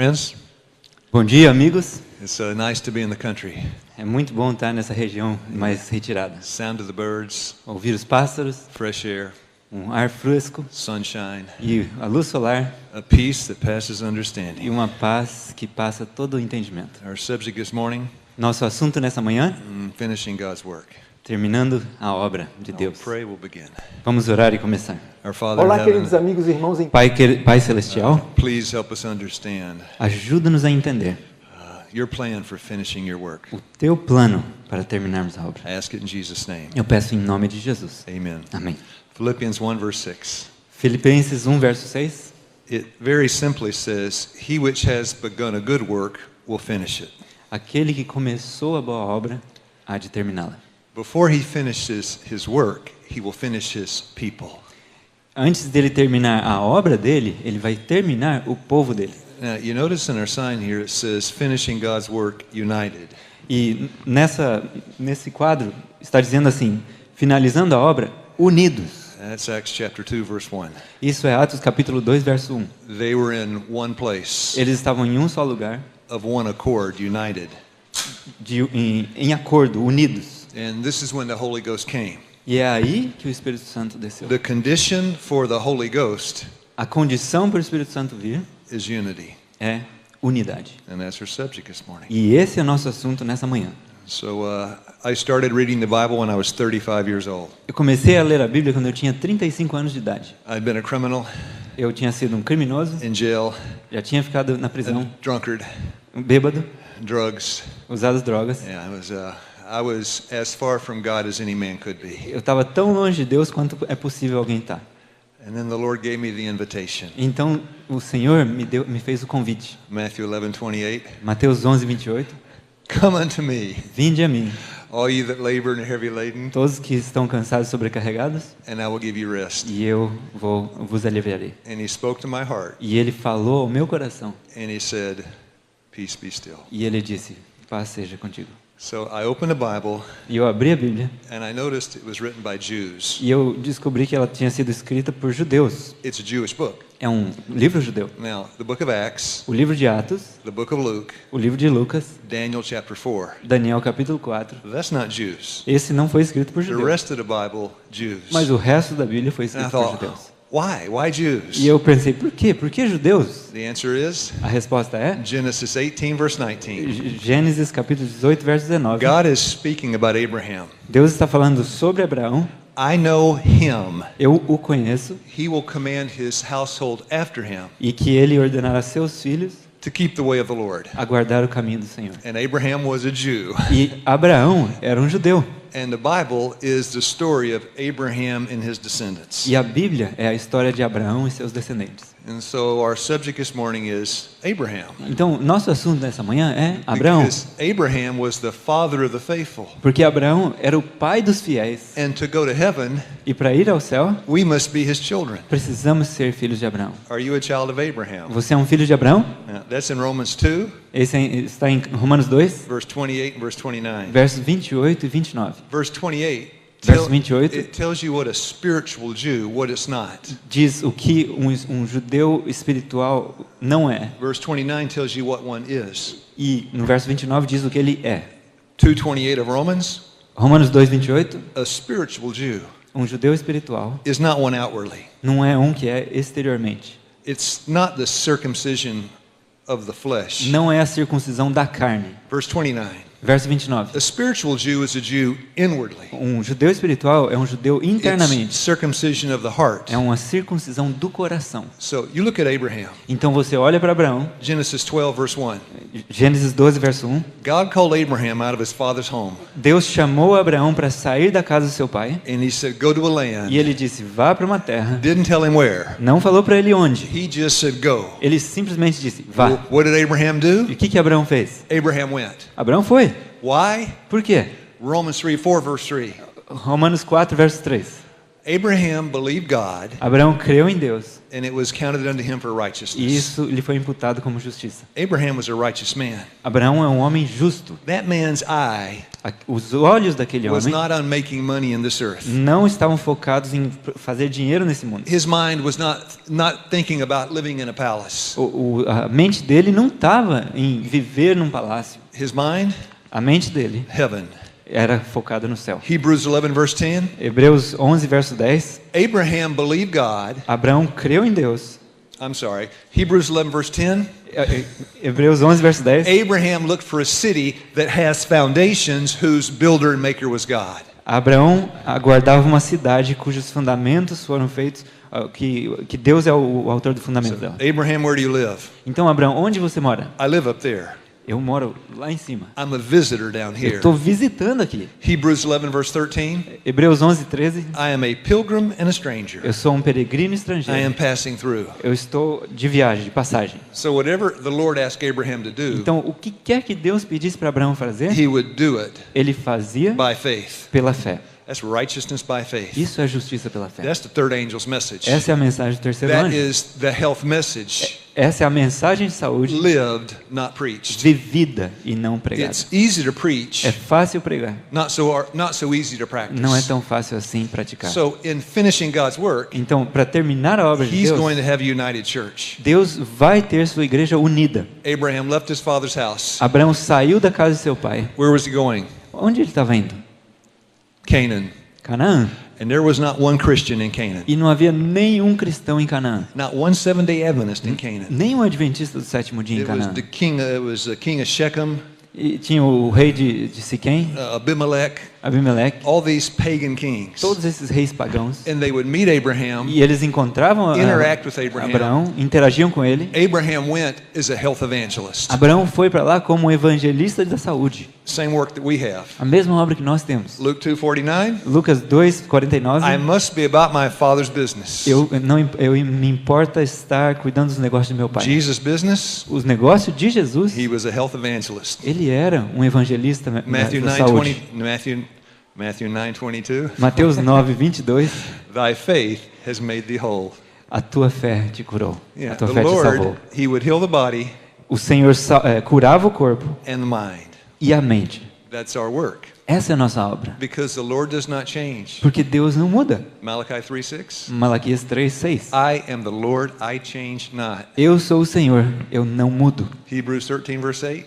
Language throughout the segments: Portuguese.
Friends, Bom dia, amigos. it's nice to be in the country. É muito bom estar nessa região mais retirada. Sound of the birds, Ouvir os pássaros, fresh air, um ar fresco sunshine, e a luz solar a peace that passes e understanding. uma paz que passa todo o entendimento. Our subject this morning, Nosso assunto nessa manhã, finishing God's work. terminando a obra de I'll Deus. pray, we'll begin. Vamos orar e começar. Our Father Olá, in heaven, queridos amigos e irmãos em Pai Celestial, please help us understand ajuda-nos a entender your plan for finishing your work. o Teu plano para terminarmos a obra. I ask it in Jesus' name. Eu peço em nome de Jesus. Amen. Amém. Philippians 1 verse 6. Filipenses 1, verso 6. It very simply says, "He which has begun a good work will finish it." Aquele que começou a boa obra há de terminá-la. Before he finishes his work, he will finish his people. Antes dele terminar a obra dele, ele vai terminar o povo dele. Now, you notice in our sign here it says finishing God's work united. E nesse quadro está dizendo assim: finalizando a obra, unidos. That's Acts chapter 2 verse 1. Isso é Atos capítulo 2, verso 1. They were in one place, Eles estavam em um só lugar, of one accord, united. em acordo, unidos. And this is when the Holy Ghost came. E é aí que o Espírito Santo desceu. The condition for the Holy Ghost A condição para o Espírito Santo vir is unity. é unidade. And that's our subject this morning. E esse é o nosso assunto nessa manhã. So I started reading the Bible when I was 35 years old. Eu comecei a ler a Bíblia quando eu tinha 35 anos de idade. I'd been a criminal, Eu tinha sido um criminoso, in jail, já tinha ficado na prisão, drunkard, um bêbado, drugs. usado drogas. Yeah, I was as far from God as any man could be. Eu estava tão longe de Deus quanto é possível alguém estar. And then the Lord gave me the invitation. Então o Senhor me fez o convite. Matthew 11:28. Mateus 11, 28. Come unto me, Vinde a mim, all you that labor and are heavy laden, todos que estão cansados e sobrecarregados, and I will give you rest. e eu vos aliviarei. And he spoke to my heart, E ele falou ao meu coração, and he said, peace be still. e ele disse: paz seja contigo. So I opened the Bible, E eu abri a Bíblia, and I noticed it was written by Jews. e eu descobri que ela tinha sido escrita por judeus. It's a Jewish book. É um livro judeu. Now, the book of Acts, O livro de Atos, the book of Luke, o livro de Lucas, Daniel chapter 4. Daniel capítulo 4. That's not Jews. Esse não foi escrito por The judeus, rest of the Bible, Jews. mas o resto da Bíblia foi And I escrito por thought, judeus. why? Why Jews? E eu pensei, por quê? Por que judeus? The answer is A resposta é Genesis 18 verse 19. Gênesis capítulo 18, verso 19. God is speaking about Abraham. Deus está falando sobre Abraão. I know him. Eu o conheço He will command his household after him e que ele ordenará a seus filhos to keep the way of the Lord. a guardar o caminho do Senhor. And Abraham was a Jew. E Abraão era um judeu. And the Bible is the story of Abraham and his descendants. E a Bíblia é a história de Abraão e seus descendentes. And so our subject this morning is Abraham. Então, nosso assunto nessa manhã é Abraão. Because Abraham was the father of the faithful. Porque Abraão era o pai dos fiéis. And to go to heaven, E para ir ao céu, we must be his children. precisamos ser filhos de Abraão. Are you a child of Abraham? Você é um filho de Abraão? That's in Romans 2, Está em Romanos 2, verse 28 and verse 29. versos 28 e 29. Verse 28 Verso 28. it tells you what a spiritual Jew, what it's not. Diz o que um judeu espiritual não é. Verse 29 tells you what one is. E no verso 29 diz o que ele é. 2:28 of Romans, Romanos 2, 28. a spiritual Jew Um judeu espiritual is not one outwardly. não é um que é exteriormente. It's not the circumcision of the flesh. Não é a circuncisão da carne. Verse 29. Verso 29. A spiritual Jew is a Jew inwardly. Um judeu espiritual é um judeu It's internamente. circumcision of the heart. É uma circuncisão do coração. So you look at Abraham, Então você olha para Abraão, Genesis 12 verse 1. Gênesis 12, verso 1. God called Abraham out of his father's home, Deus chamou Abraão para sair da casa do seu pai and he said, go to a land. e ele disse: vá para uma terra. Didn't tell him where. Não falou para ele onde. He just said, go. Ele simplesmente disse: vá. What did Abraham E do? o que Abraão fez? Abraham went. Abraão foi. Why? Por quê? Romans 3:4 verse 3. Romanos 4, verso 3. Abraham believed God, Abraão creu em Deus and it was counted unto him for e righteousness. isso lhe foi imputado como justiça. Abraham was a righteous man. Abraão é um homem justo. That man's eye Os olhos daquele was homem not on making money in this earth. não estavam focados em fazer dinheiro nesse mundo. His mind was not thinking about living in a palace. A mente dele não estava em viver num palácio. His mind, A mente dele heaven. era focada no céu. Hebrews 11 verse 10. Hebreus 11, verso 10. Abraham believed God. Abraão creu em Deus. I'm sorry. Hebrews 11 verse 10. Hebreus 11, verso 10. Abraham looked for a city that has foundations whose builder and maker was God. Abraão aguardava uma cidade cujos fundamentos foram feitos, que Deus é o autor do fundamento dela. Abraham, where do you live? Então, Abraão, onde você mora? I live up there. Eu moro lá em cima. I'm a visitor down Eu here. estou visitando aqui. Hebrews 11 verse 13. Hebreus 11, 13. I am a pilgrim and a stranger. Eu sou um peregrino I estrangeiro. am passing through. Eu estou de viagem, de passagem. So whatever the Lord asked Abraham to do, Então, o que quer que Deus pedisse para Abraão fazer, he would do it ele fazia by faith. pela fé. That's righteousness by faith. Isso é justiça pela fé. That's the third angel's message. Essa é a mensagem do terceiro That anjo. is the health message. Essa é a mensagem de saúde Lived, not preached. vivida e não pregada. It's easy to preach, É fácil pregar, not so easy to practice. não é tão fácil assim praticar. So in finishing God's work, Então, para terminar a obra de He's Deus, going to have a united church. Deus vai ter sua igreja unida. Abraham left his father's house. Abraão saiu da casa de seu pai. Where was he going? Onde ele estava indo? Canaan. Canaã. And there was not one Christian in Canaan. E não havia nenhum cristão em Canaã. Not one Seventh-day Adventist in Canaan. Nenhum adventista do sétimo dia em It was Canaã. the king of Shechem, E tinha o rei de Siquém, Abimelech, Abimeleque, all these pagan kings. todos esses reis pagãos. And they would meet Abraham, E eles encontravam interact with Abraham. Abraão, interagiam com ele. Abraham went as a health evangelist. Abraão foi para lá como um evangelista da saúde. Same work that we have. A mesma obra que nós temos. Luke 2:49. Lucas 2:49. I must be about my father's business. Eu me importa estar cuidando dos negócios do meu pai. Jesus' business. Os negócios de Jesus, He was a health evangelist. ele era um evangelista Matthew da 9:20. saúde. Matthew 9:22. Mateus 9:22. Thy faith has made thee whole. A tua fé te curou. Yeah, A tua the fé te salvou. Lord, He would heal the body O Senhor curava o corpo and the mind. e a mente. That's our work. Essa é a nossa obra. Because the Lord does not change. Porque Deus não muda. Malachi 3:6. Malaquias 3:6. I am the Lord, I change not. Eu sou o Senhor, eu não mudo. Hebrews 13 verse 8.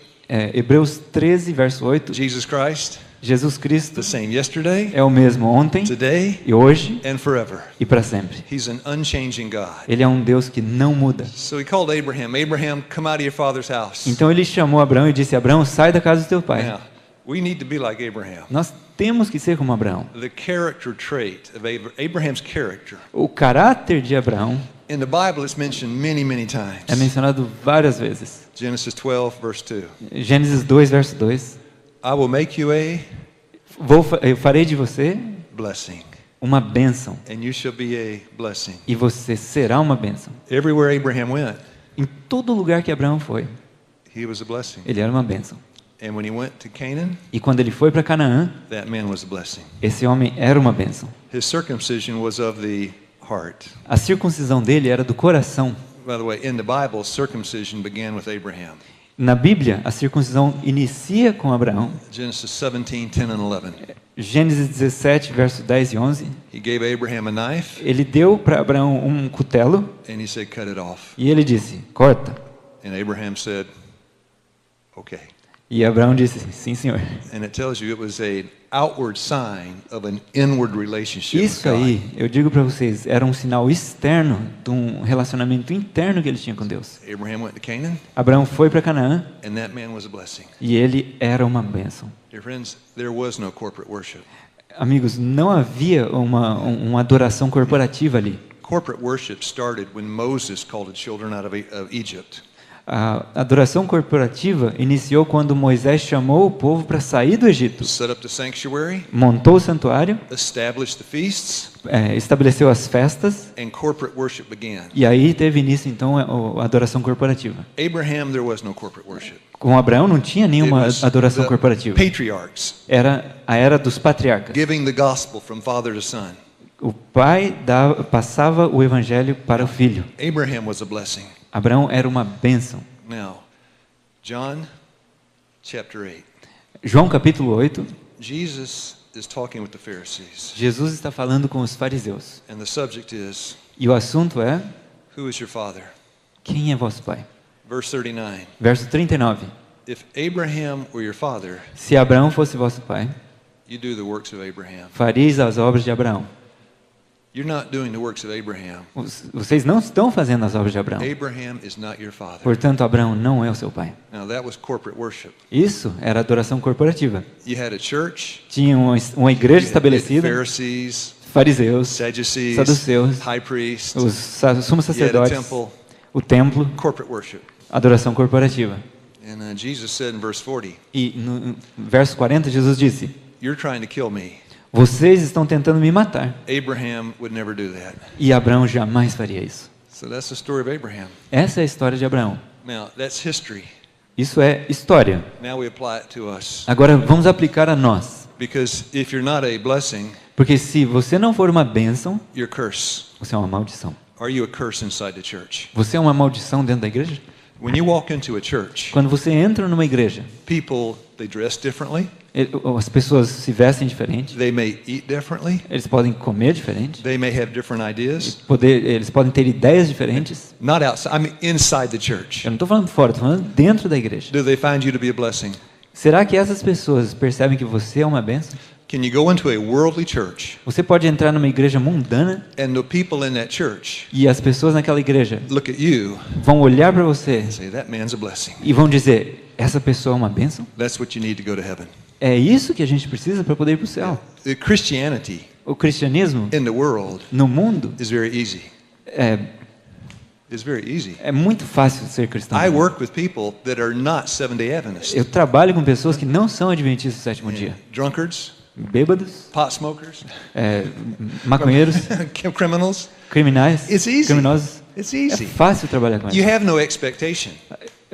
Hebreus 13, verso 8. Jesus Christ, Jesus Cristo the same yesterday, é o mesmo ontem today, e hoje and forever. e para sempre. He's an unchanging God. Ele é um Deus que não muda. So he called Abraham, Abraham, come out of your father's house. Então ele chamou Abraão e disse: Abraão, sai da casa do teu pai. Now, we need to be like Abraham. Nós temos que ser como Abraão. The character trait of Abraham's character. O caráter de Abraão In the Bible, it's mentioned many, many é times. mencionado várias vezes. Genesis 12, verse 2. Gênesis 2, verso 2. I will make you a Eu farei de você blessing, uma bênção, and you shall be a blessing. e você será uma bênção. Everywhere Abraham went, Em todo lugar que Abraão foi, he was a blessing. ele era uma bênção. And when he went to Canaan, E quando ele foi para Canaã, that man was a blessing. esse homem era uma bênção. His circumcision was of the heart. A circuncisão dele era do coração. By the way, in the Bible, circumcision began with Abraham. Na Bíblia, a circuncisão inicia com Abraão. Genesis 17, 10 and 11. Gênesis 17, verso 10 e 11. He gave Abraham a knife, Ele deu para Abraão um cutelo and he said, cut it off. e ele disse: corta. And Abraham said, okay. E Abraão disse: sim, senhor. And it tells you it was an outward sign of an inward relationship with Isso God. aí, eu digo para vocês, era um sinal externo de um relacionamento interno que ele tinha com Deus. Abraham went to Canaan, Abraão foi para Canaã and that man was a blessing. e ele era uma bênção. Dear friends, there was no corporate worship. Amigos, não havia uma adoração corporativa ali. Corporate worship started when Moses called the children out of Egypt. A adoração corporativa iniciou quando Moisés chamou o povo para sair do Egito. Set up the sanctuary, Montou o santuário, established the feasts, estabeleceu as festas and corporate worship began. e aí teve início então a adoração corporativa. Abraham, there was no corporate worship. Com Abraão não tinha It nenhuma was adoração the corporativa. patriarchs Era a era dos patriarcas, giving the gospel from father to son. O pai passava o evangelho para o filho. Abraham was a blessing. Abraão era uma bênção. Now, John chapter 8. João capítulo 8, Jesus is talking with the Pharisees. Jesus está falando com os fariseus. And the subject is, E o assunto é: who is your father? quem é vosso pai? Verse 39. Verso 39. If Abraham were your father, Se Abraão fosse vosso pai, you do the works of Abraham. faríeis as obras de Abraão. You're not doing the works of Abraham. Vocês não estão fazendo as obras de Abraão. Abraham is not your father. Portanto, Abraão não é o seu pai. Now that was corporate worship. Isso era adoração corporativa. You had a church, Tinha uma igreja you had estabelecida, Pharisees, fariseus, Sadducees, saduceus, high priests, os sumos you had a sacerdotes, temple, o templo, corporate worship. adoração corporativa. And Jesus said in verse 40, E no verso 40, Jesus disse: you're trying to kill me. vocês estão tentando me matar. Abraham would never do that. E Abraão jamais faria isso. So that's the story of Abraham. Essa é a história de Abraão. Now, that's history. Isso é história. Now we apply it to us. Agora vamos aplicar a nós. Because if you're not a blessing, Porque se você não for uma bênção, you're a curse. você é uma maldição. Are you a curse inside the church? Você é uma maldição dentro da igreja? When you walk into a church, Quando você entra numa igreja, people, they dress differently. as pessoas se vestem diferente, They may eat differently. eles podem comer diferente, They may have different ideas. eles podem ter ideias diferentes. Not outside, I mean inside the church. Eu não estou falando fora, estou falando dentro da igreja. Do they find you to be a blessing? Será que essas pessoas percebem que você é uma bênção? Can you go into a worldly church Você pode entrar numa igreja mundana and the people in that church e as pessoas naquela igreja look at you vão olhar para você and say, that man's a blessing. e vão dizer: essa pessoa é uma bênção? That's what you need to go to heaven. É isso que a gente precisa para poder ir para o céu. The Christianity O cristianismo in the world no mundo is very easy. é It's very easy. muito fácil ser cristão. I work with people that are not Seventh-day Adventists. Eu trabalho com pessoas que não são adventistas do sétimo dia. Drunkards, Bêbados, pot smokers, maconheiros, criminals. criminais, It's easy. criminosos. It's É easy. fácil trabalhar com You eles. have no expectation.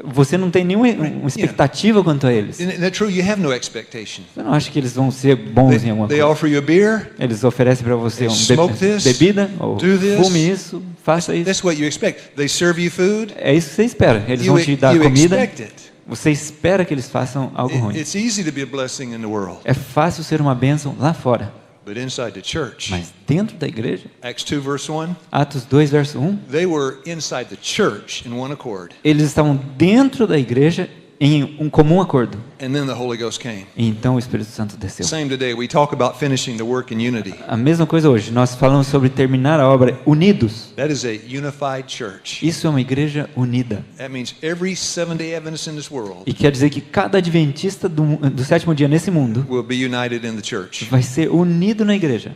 Você não tem nenhuma expectativa quanto a eles. Isn't that true? You have no expectation. Você não acha que eles vão ser bons em alguma They coisa? offer you a beer. Eles oferecem para você Smoke this, bebida, ou do this. fume isso, faça isso. That's what you expect. They serve you food. É isso que você espera. Eles You, vão te dar you comida. expect it. Você espera que eles façam algo ruim. It's easy to be a blessing in the world. É fácil ser uma bênção lá fora. But inside the church, Mas dentro da igreja, Acts 2 verse 1, Atos 2, verso 1, they were inside the church in one accord. eles estavam dentro da igreja em um comum acordo. And then the Holy Ghost came. E então o Espírito Santo desceu. Same today. We talk about finishing the work in unity. A mesma coisa hoje. Nós falamos sobre terminar a obra unidos. That is a unified church. Isso é uma igreja unida. That means every Seventh-day Adventist in this world E quer dizer que cada adventista do sétimo dia nesse mundo will be united in the church. vai ser unido na igreja.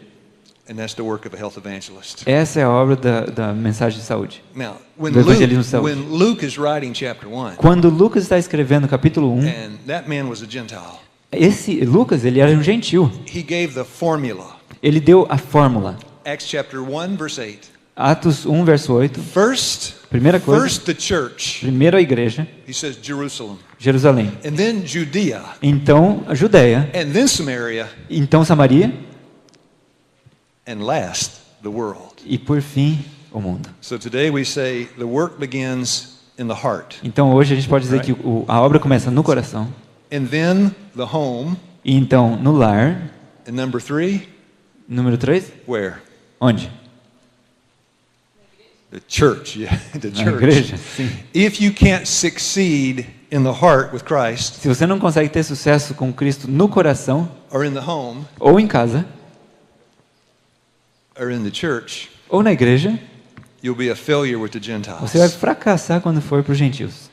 And that's the work of a health evangelist. Essa é a obra da mensagem de saúde. Now, when Do evangelismo de saúde. Luke is writing chapter 1, Quando Lucas está escrevendo capítulo 1, and that man was a Gentile, esse Lucas, ele era um gentil. he gave the formula. Ele deu a fórmula. Acts chapter 1 verse 8. Atos 1, verso 8. Primeira coisa. First the church. Primeiro a igreja, He says Jerusalem. Jerusalém. And then Judea. Então a Judéia. And then Samaria. Então Samaria. And last, the world. E por fim, o mundo. So today we say the work begins in the heart. Então hoje a gente pode dizer que a obra começa no coração. And then the home. E então no lar. And number 3, Número 3. where? Onde? The church. Yeah, the Na church. igreja. Sim. If you can't succeed in the heart with Christ Se você não consegue ter sucesso com Cristo no coração, or in the home ou em casa, or in the church, ou na igreja, you'll be a failure with the Gentiles. você vai fracassar quando for para os gentios.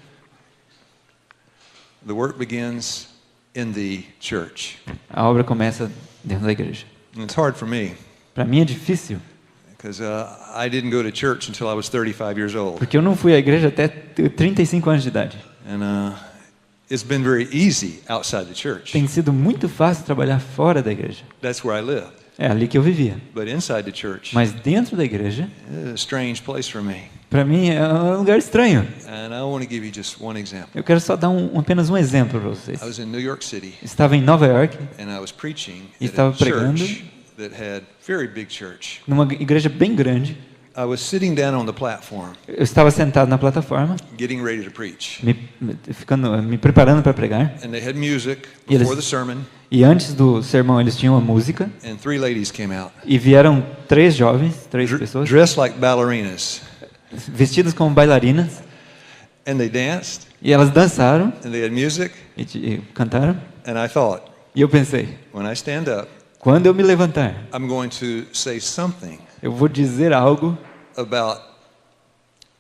The work begins in the church. A obra começa dentro da igreja. And it's hard for me Para mim é difícil, because I didn't go to church until I was 35 years old. porque eu não fui à igreja até 35 anos de idade. And it's been very easy outside the church. Tem sido muito fácil trabalhar fora da igreja. That's where I lived. É ali que eu vivia. But inside the church, Mas dentro da igreja, it's a strange place for me. para mim é um lugar estranho. And I want to give you just one example. Eu quero só dar apenas um exemplo para vocês. I was in New York City Estava em Nova York and I was preaching e at estava a pregando church that had very big church. numa igreja bem grande. I was sitting down on the platform, Eu estava sentado na plataforma, getting ready to preach. me preparando para pregar. And they had music E eles- before the sermon, E antes do sermão eles tinham uma música. and 3 ladies came out, E vieram 3 jovens, 3 pessoas, dressed like ballerinas. vestidas como bailarinas. And they danced, E elas dançaram and they had music. e cantaram. And I thought, E eu pensei, when I stand up, quando eu me levantar, I'm going to say something eu vou dizer algo about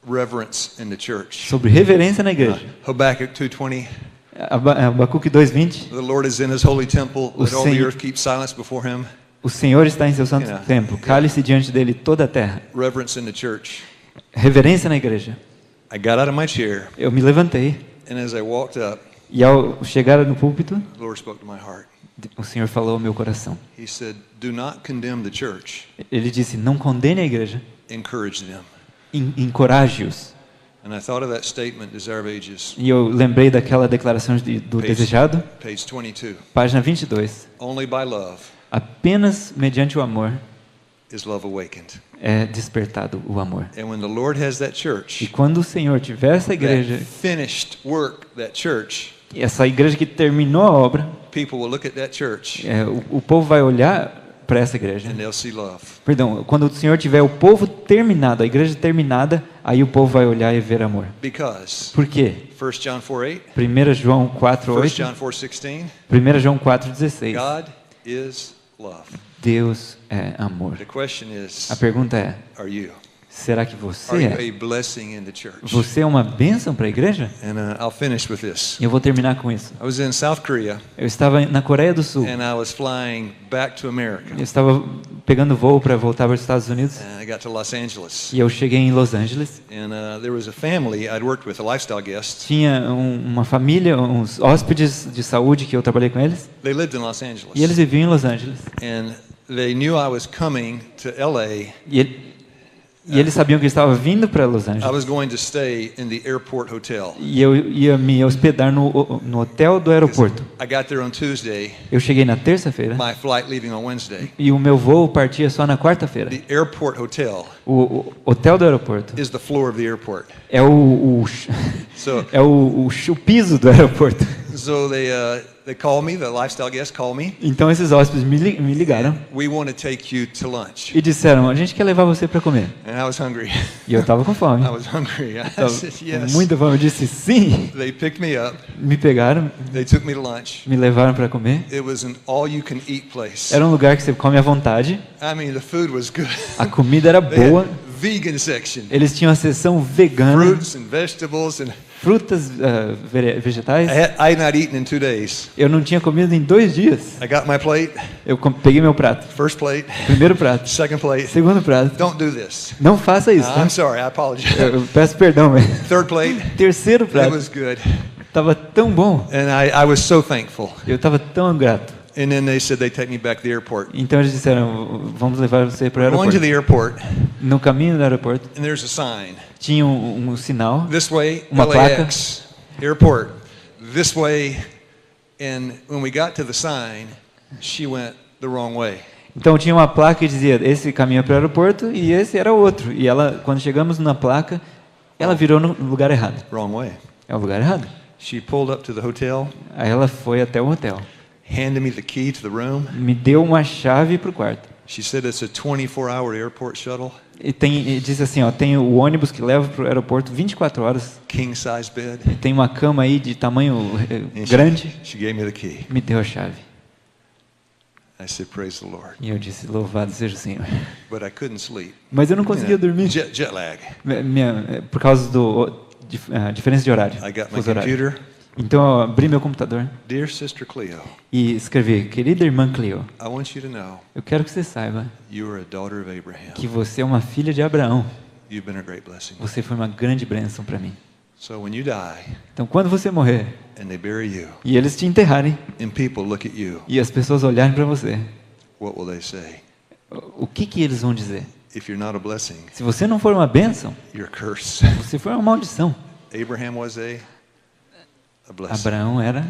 reverence in the church. sobre reverência na igreja. Habakkuk 2:20, Abacuque 2:20. the Lord is in his holy temple, let all the Senhor- earth keep silence before him. O Senhor está em seu santo Yeah. templo. Cale-se diante dele toda a terra. Reverence in the church. Reverência na igreja. I got out of my chair, Eu me levantei and as I walked up, e ao chegar no púlpito, the Lord spoke to my heart. o Senhor falou ao meu coração. He said, "Do not condemn the church, Ele disse: não condene a igreja, encourage them." encoraje-os. And I thought of that statement, Desire of Ages, E eu lembrei daquela declaração do desejado, page 22. página 22. Only by love Apenas mediante o amor is love awakened. é despertado o amor. And when the Lord has that E church, quando o Senhor tiver essa igreja, that finished work, that church, essa igreja que terminou a obra, people will look at that church o povo vai olhar para essa igreja. and they'll see love. Perdão, quando o Senhor tiver o povo terminado, a igreja terminada, aí o povo vai olhar e ver amor. Because Por quê? 1 John 4:8, 1 João 4:8, 1 John 4:16, 1 João 4:16. God is love. Deus é amor. The question is, A pergunta é: are you? será que Are você you é? a blessing in the church? Você é uma bênção para a igreja? And I'll finish with this. E eu vou terminar com isso. I was in South Korea, Eu estava na Coreia do Sul. and I was flying back to America. Eu estava pegando voo para voltar para os Estados Unidos. And I got to Los Angeles, E eu cheguei em Los Angeles. and there was a family I'd worked with, a lifestyle guest. Tinha uma família, uns hóspedes de saúde que eu trabalhei com eles. They lived in Los E eles Angeles, viviam em Los Angeles. and they knew I was coming to LA. E eles sabiam que eu estava vindo para Los I Angeles. was going to stay in the airport hotel. E eu ia me hospedar no hotel do aeroporto. I got there on Tuesday, Eu cheguei na terça-feira my flight leaving on Wednesday. e o meu voo partia só na quarta-feira. The airport hotel O hotel do aeroporto is the floor of the airport. é o So, o piso do aeroporto. so they called me, the lifestyle guest called me. Então esses hóspedes me ligaram We want to take you to lunch. e disseram: a gente quer levar você para comer. And I was hungry. E eu estava com fome. I was hungry. I Tava said com yes. muita fome. Eu disse sim. They picked me up. Me pegaram, They took me to lunch. me levaram para comer. It was an all-you-can-eat place. Era um lugar que você come à vontade. I mean, the food was good. A comida era They boa. had vegan section, Eles tinham a seção vegana, fruits and vegetables, and frutas, vegetais. I had not eaten in 2 days. Eu não tinha comido em 2 dias. I got my plate, Eu peguei meu prato. first plate, Primeiro prato, second plate. segundo prato. Don't do this. Não faça isso, tá? I'm sorry, I apologize. Eu peço perdão, mas Third plate, terceiro it prato was good. tava tão bom. And I was so thankful. Eu tava tão grato. And then they said they'd take me back to the airport. Então eles disseram: vamos levar você para o Going to aeroporto. the airport, No caminho do aeroporto and there's a sign. tinha um sinal. This way, Uma placa. LAX, airport. This way. And when we got to the sign, she went the wrong way. Então tinha uma placa que dizia: esse caminho é para o aeroporto e esse era outro. E ela, quando chegamos na placa, ela virou no lugar errado. Wrong way. É o lugar errado. She pulled up to the hotel, Aí ela foi até o hotel. handed me the key to the room. Me deu uma chave para o quarto. She said it's a 24-hour airport shuttle, E disse assim: ó, tem o ônibus que leva para o aeroporto 24 horas. king size bed. E tem uma cama aí de tamanho And grande. She gave me the key. Me deu a chave. I said, praise the Lord. E eu disse: louvado seja o Senhor. But I couldn't sleep. Mas eu não conseguia dormir. Jet lag. Por causa da diferença de horário. I got my fuso horário. computer. Então eu abri meu computador Dear Sister Cleo, e escrevi: querida irmã Cleo, I want you to know eu quero que você saiba you are a daughter of Abraham. que você é uma filha de Abraão. You've been a great blessing. Você foi uma grande bênção para mim. So when you die Então quando você morrer and they bury you e eles te enterrarem and people look at you, e as pessoas olharem para você, what will they say? o que eles vão dizer? If you're not a blessing, Se você não for uma bênção, you're cursed. você foi uma maldição. Abraham was a blessing. Abraão era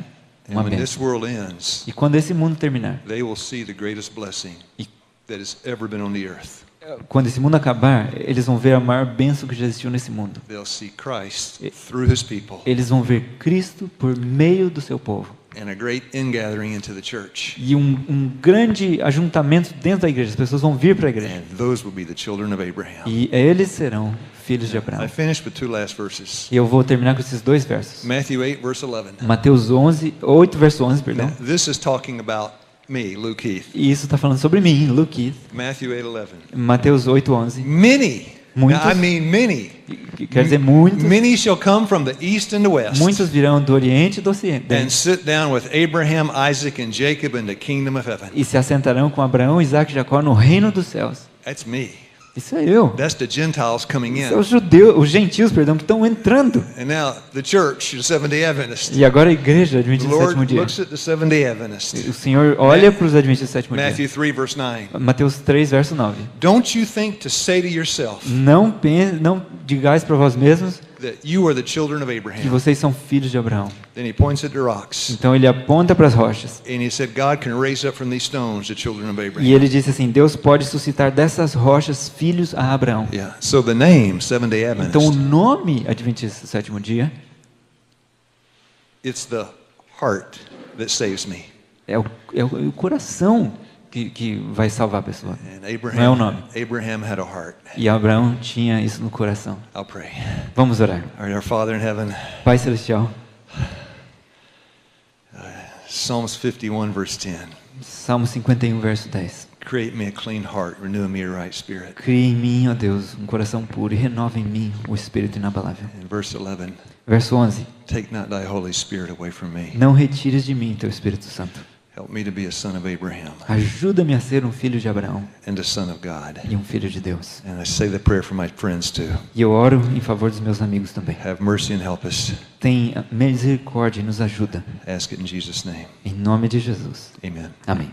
And uma when this bênção. world ends, E quando esse mundo terminar they will see the greatest blessing e that has ever been on the earth. Quando esse mundo acabar, eles vão ver a maior bênção que já existiu nesse mundo. They'll see Christ through his people Eles vão ver Cristo por meio do seu povo. and a great ingathering into the church. E um grande ajuntamento dentro da igreja. As pessoas vão vir para a igreja. And those will be the children of Abraham. E eles serão filhos de Abraão. I finished with two last verses. E eu vou terminar com esses dois versos. Matthew 8, verse 11. Mateus 8, verso 11, perdão. Now, this is talking about me, Luke Heath. E isso está falando sobre mim, Luke Keith. Matthew 8, 11. Mateus 8, 11. Many, Muitos. now, I mean many, Que quer dizer muitos. many shall come from the east and the west Muitos virão do Oriente e do and Ocidente. sit down with Abraham, Isaac, and Jacob in the kingdom of heaven. E se assentarão com Abraão, Isaac e Jacó no reino dos céus. That's me. Isso é eu. That's the Gentiles coming Isso é in. os gentios, perdão, que estão entrando. And now the church, the Seventh-day Adventists. E agora a igreja The adventista do sétimo Lord dia. looks at the Seventh-day Adventists. O Senhor olha para os adventistas do sétimo dia. Matthew 3, verse 9. Mateus 3, verso 9. Don't you think to say to yourself Não digais para vós mesmos that you are the children of que Abraham? vocês são filhos de Abraão. Then he points at the rocks. Então ele aponta para as rochas. And he said, God can raise up from these stones the children of Abraham. E ele disse assim: Deus pode suscitar dessas rochas filhos a Abraão. Yeah. So the name Seventh-day Então o Adventist, nome adventista do sétimo dia it's the heart that saves me. é o coração que vai salvar a pessoa. And Não é o nome. Abraham had a heart. E Abraão tinha isso no coração. I'll pray. Vamos orar. All right, our Father in heaven, Pai Celestial, Psalms 51, verse 10. Salmo 51, verso 10. Create me a clean heart, renew me a right spirit. Cria em mim, ó Deus, um coração puro e renova em mim o espírito inabalável. And verse 11, Verso 11. take not thy Holy Spirit away from me. Não retires de mim teu Espírito Santo. Help me to be a son of Abraham Ajuda-me a ser um filho de Abraão and a son of God. e um filho de Deus. And I say the prayer for my friends too. E eu oro em favor dos meus amigos também. Have mercy and help us. Tem misericórdia e nos ajuda. Ask it in Jesus' name. Em nome de Jesus. Amen. Amém.